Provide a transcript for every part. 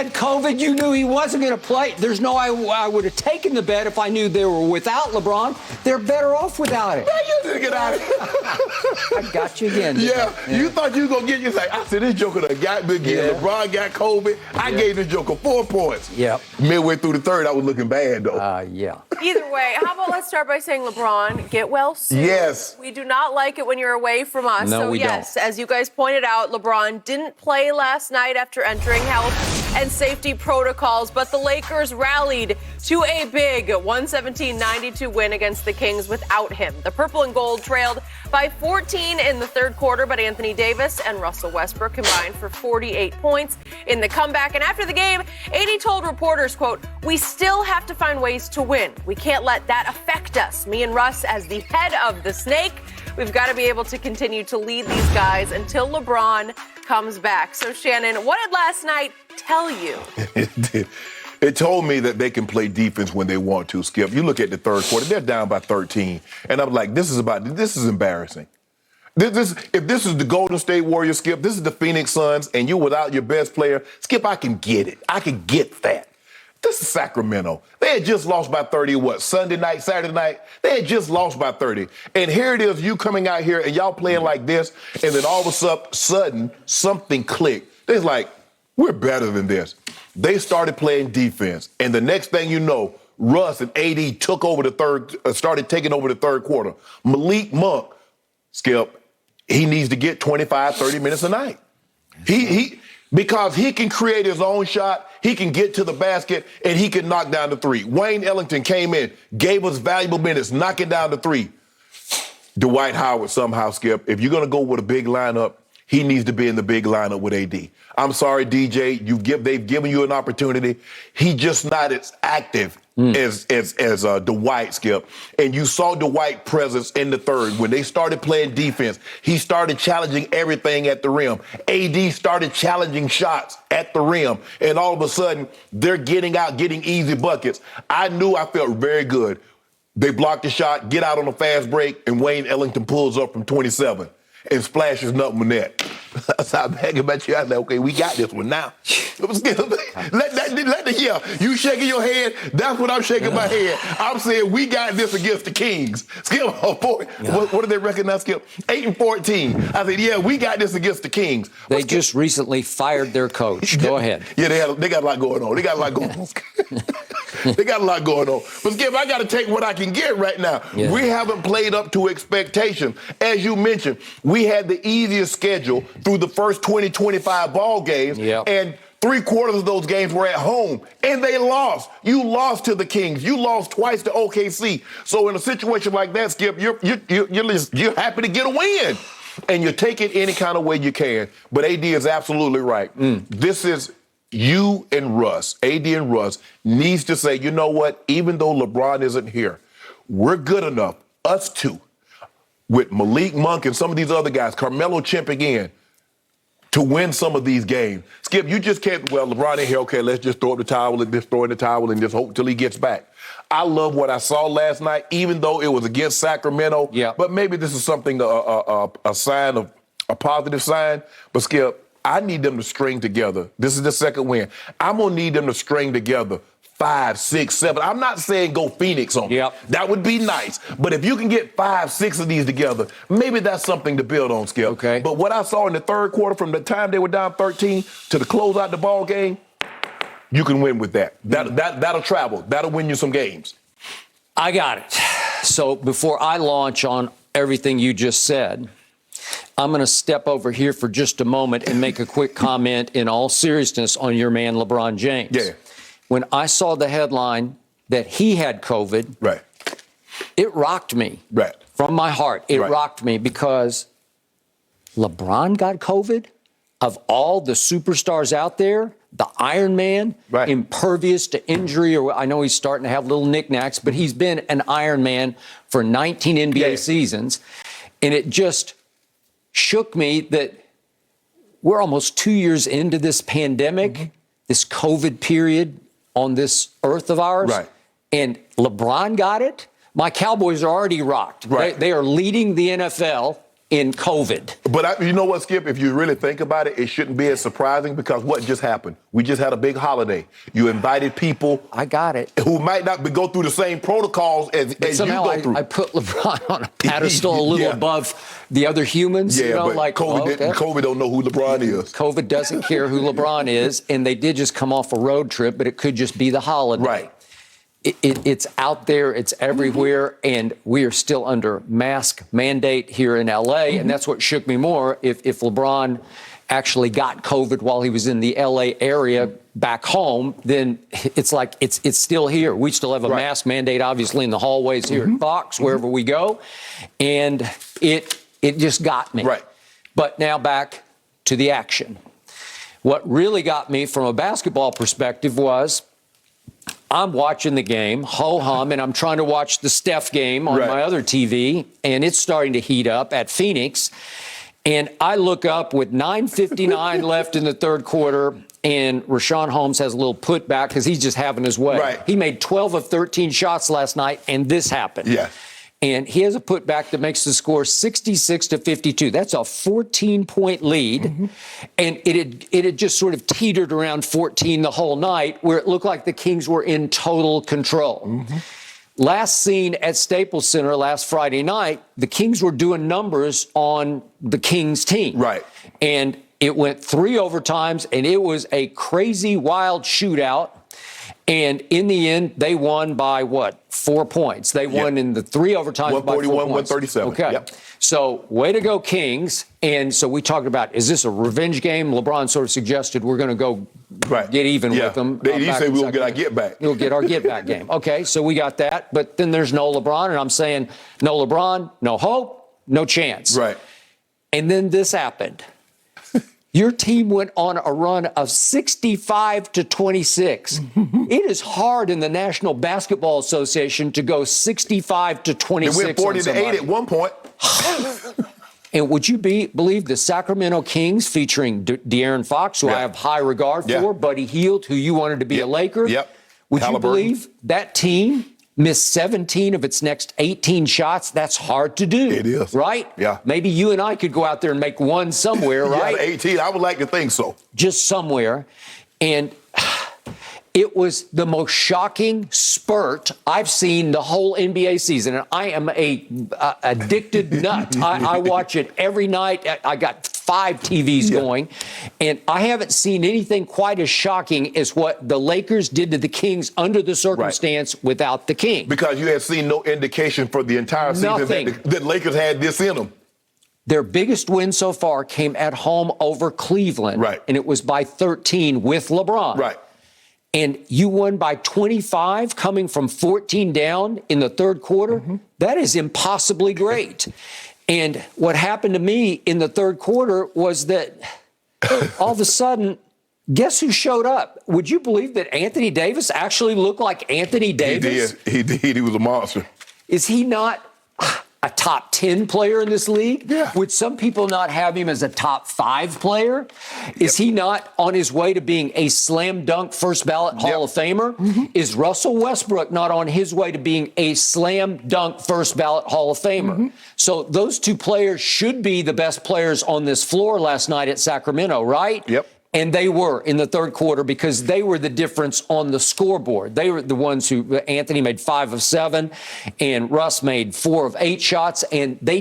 had COVID. You knew he wasn't going to play. There's no I would have taken the bet if I knew they were without LeBron. They're better off without it. Man, you didn't get out of here. I got you again. Yeah, you thought you were going to get you. Like, I said, this joker done got me again. Yeah. LeBron got COVID. I gave this joker 4 points. Yep. Midway through the third, I was looking bad, though. Yeah. Either way, how about let's start by saying, LeBron, get well soon. Yes. We do not like it when you're away from us. No, so, we yes, don't. as you guys pointed out, LeBron didn't play last night after entering health and safety protocols, but the Lakers rallied to a big 117-92 win against the Kings without him. The purple and gold trailed by 14 in the third quarter, but Anthony Davis and Russell Westbrook combined for 48 points in the comeback. And after the game, AD told reporters, quote, "We still have to find ways to win. We can't let that affect us. Me and Russ as the head of the snake, we've got to be able to continue to lead these guys until LeBron comes back." So, Shannon, what did last night tell you? It told me that they can play defense when they want to, Skip. You look at the third quarter, they're down by 13. And I'm like, this is embarrassing. If this is the Golden State Warriors, Skip, this is the Phoenix Suns, and you're without your best player, Skip, I can get it. I can get that. This is Sacramento. They had just lost by 30, Sunday night, Saturday night? They had just lost by 30. And here it is, you coming out here and y'all playing like this, and then all of a sudden, something clicked. They're like, we're better than this. They started playing defense, and the next thing you know, Russ and AD started taking over the third quarter. Malik Monk, Skip, he needs to get 25, 30 minutes a night. Because he can create his own shot, he can get to the basket, and he can knock down the three. Wayne Ellington came in, gave us valuable minutes, knocking down the three. Dwight Howard somehow, Skip, if you're going to go with a big lineup, he needs to be in the big lineup with AD. I'm sorry, DJ, they've given you an opportunity. He's just not as active as Dwight, Skip. And you saw Dwight's presence in the third. When they started playing defense, he started challenging everything at the rim. AD started challenging shots at the rim. And all of a sudden, they're getting easy buckets. I felt very good. They blocked the shot, get out on a fast break, and Wayne Ellington pulls up from 27. And splashes nothing with that. So I'm hanging about you. I was like, okay, we got this one now. You shaking your head, that's what I'm shaking my head. I'm saying we got this against the Kings. Skip, what did they recognize, Skip? 8-14. I said, yeah, we got this against the Kings. They just recently fired their coach. Go ahead. Yeah, they got a lot going on. They got a lot going on. But Skip, I got to take what I can get right now. Yeah. We haven't played up to expectation. As you mentioned, we had the easiest schedule through the first 20-25 ball games, and 3/4 of those games were at home, and they lost. You lost to the Kings. You lost twice to OKC. So in a situation like that, Skip, you're happy to get a win, and you take it any kind of way you can. But AD is absolutely right. This is you and Russ. AD and Russ needs to say, you know what? Even though LeBron isn't here, we're good enough, us two, with Malik Monk and some of these other guys, Carmelo chimping in, to win some of these games. Skip, you just can't, LeBron ain't here, okay, let's just throw in the towel and just hope till he gets back. I love what I saw last night, even though it was against Sacramento. Yeah. But maybe this is something, a sign of, a positive sign. But Skip, I need them to string together. This is the second win. I'm going to need them to string together 5, 6, 7. I'm not saying go Phoenix on them. That would be nice. But if you can get 5, 6 of these together, maybe that's something to build on, Skip. Okay. But what I saw in the third quarter, from the time they were down 13 to the close out the ball game, you can win with that. That'll travel. That'll win you some games. I got it. So before I launch on everything you just said, I'm going to step over here for just a moment and make a quick comment in all seriousness on your man, LeBron James. Yeah. When I saw the headline that he had COVID, it rocked me. From my heart, it rocked me, because LeBron got COVID? Of all the superstars out there, the Iron Man, impervious to injury, or I know he's starting to have little knickknacks, but he's been an Iron Man for 19 NBA seasons. And it just shook me that we're almost 2 years into this pandemic, this COVID period on this earth of ours, and LeBron got it. My Cowboys are already rocked. They are leading the NFL in COVID. But you know what, Skip? If you really think about it, it shouldn't be as surprising because what just happened? We just had a big holiday. You invited people. I got it. Who might not go through the same protocols as you go through. I put LeBron on a pedestal a little above the other humans. Yeah, you know, but like COVID don't know who LeBron is. COVID doesn't care who LeBron is, and they did just come off a road trip, but it could just be the holiday. Right. It's out there, it's everywhere, and we are still under mask mandate here in LA, and that's what shook me more. If LeBron actually got COVID while he was in the LA area back home, then it's like it's still here. We still have a mask mandate, obviously, in the hallways here at Fox, wherever we go, and it just got me. Right. But now back to the action. What really got me from a basketball perspective was I'm watching the game, ho-hum, and I'm trying to watch the Steph game on my other TV, and it's starting to heat up at Phoenix. And I look up with 9:59 left in the third quarter, and Rashawn Holmes has a little putback because he's just having his way. Right. He made 12 of 13 shots last night, and this happened. Yeah. And he has a putback that makes the score 66-52. That's a 14-point lead. And it had just sort of teetered around 14 the whole night, where it looked like the Kings were in total control. Last seen at Staples Center last Friday night, the Kings were doing numbers on the Kings team. Right. And it went 3 overtimes, and it was a crazy, wild shootout. And in the end, they won by, 4 points. They won in the 3 overtimes by 4 points. 141-137. Okay. Yep. So way to go, Kings. And so we talked about, is this a revenge game? LeBron sort of suggested we're going to go get even with them. He said we'll get our get back. We'll get our get back game. Okay, so we got that. But then there's no LeBron, and I'm saying no LeBron, no hope, no chance. Right. And then this happened. Your team went on a run of 65-26. It is hard in the National Basketball Association to go 65-26. They went 40-8 at one point. And would you believe the Sacramento Kings, featuring De'Aaron Fox, who I have high regard for, Buddy Hield, who you wanted to be a Laker? Would you believe that team missed 17 of its next 18 shots? That's hard to do. It is. Right? Yeah. Maybe you and I could go out there and make one somewhere, right? 18. I would like to think so. Just somewhere. And it was the most shocking spurt I've seen the whole NBA season. And I am a addicted nut. I watch it every night. I got 5 TVs going. And I haven't seen anything quite as shocking as what the Lakers did to the Kings under the circumstance without the King. Because you had seen no indication for the entire season that the Lakers had this in them. Their biggest win so far came at home over Cleveland. Right. And it was by 13 with LeBron. Right. And you won by 25 coming from 14 down in the third quarter. That is impossibly great. And what happened to me in the third quarter was that all of a sudden, guess who showed up? Would you believe that Anthony Davis actually looked like Anthony Davis? He did. He was a monster. Is he not a top 10 player in this league? Yeah. Would some people not have him as a top 5 player? Is he not on his way to being a slam dunk first ballot Hall of Famer? Is Russell Westbrook not on his way to being a slam dunk first ballot Hall of Famer? So those 2 players should be the best players on this floor last night at Sacramento, right? Yep. And they were in the third quarter because they were the difference on the scoreboard. They were the ones who, Anthony made 5 of 7 and Russ made 4 of 8 shots, and they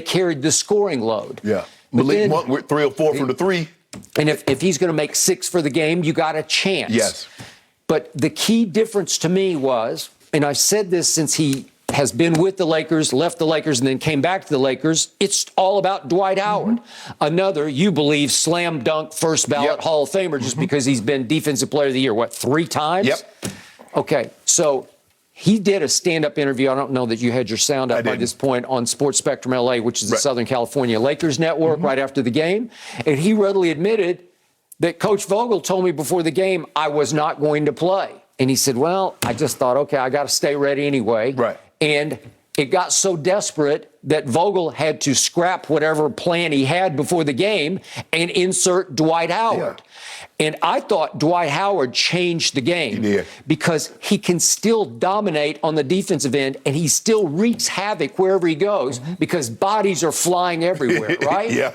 carried the scoring load. Yeah. Malik Monk with 3 or 4 from the 3. And if he's going to make 6 for the game, you got a chance. Yes. But the key difference to me was, and I've said this since he has been with the Lakers, left the Lakers, and then came back to the Lakers, it's all about Dwight Howard. Another, you believe, slam dunk first ballot Hall of Famer just because he's been Defensive Player of the Year, 3 times? Okay, so he did a stand-up interview. I don't know that you had your sound up by this point on Sports Spectrum LA, which is the Southern California Lakers network, right after the game. And he readily admitted that Coach Vogel told me before the game I was not going to play. And he said, well, I just thought, okay, I got to stay ready anyway. Right. And it got so desperate that Vogel had to scrap whatever plan he had before the game and insert Dwight Howard. And I thought Dwight Howard changed the game. He did. Because he can still dominate on the defensive end, and he still wreaks havoc wherever he goes because bodies are flying everywhere, right? Yeah.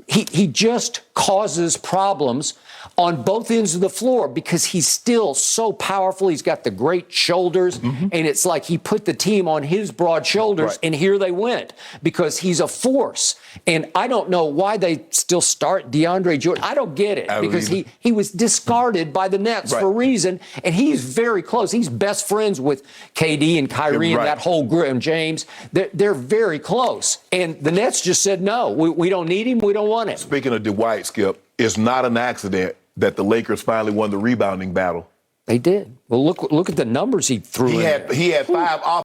He just causes problems on both ends of the floor because he's still so powerful. He's got the great shoulders, and it's like he put the team on his broad shoulders, and here they went because he's a force. And I don't know why they still start DeAndre Jordan. I don't get it because he was discarded by the Nets for a reason, and he's very close. He's best friends with KD and Kyrie and that whole group, and James. They're very close. And the Nets just said, no, we don't need him. We don't want him. Speaking of Dwight, Skip, it's not an accident that the Lakers finally won the rebounding battle. They did. Well, look at the numbers he threw in there. He had 5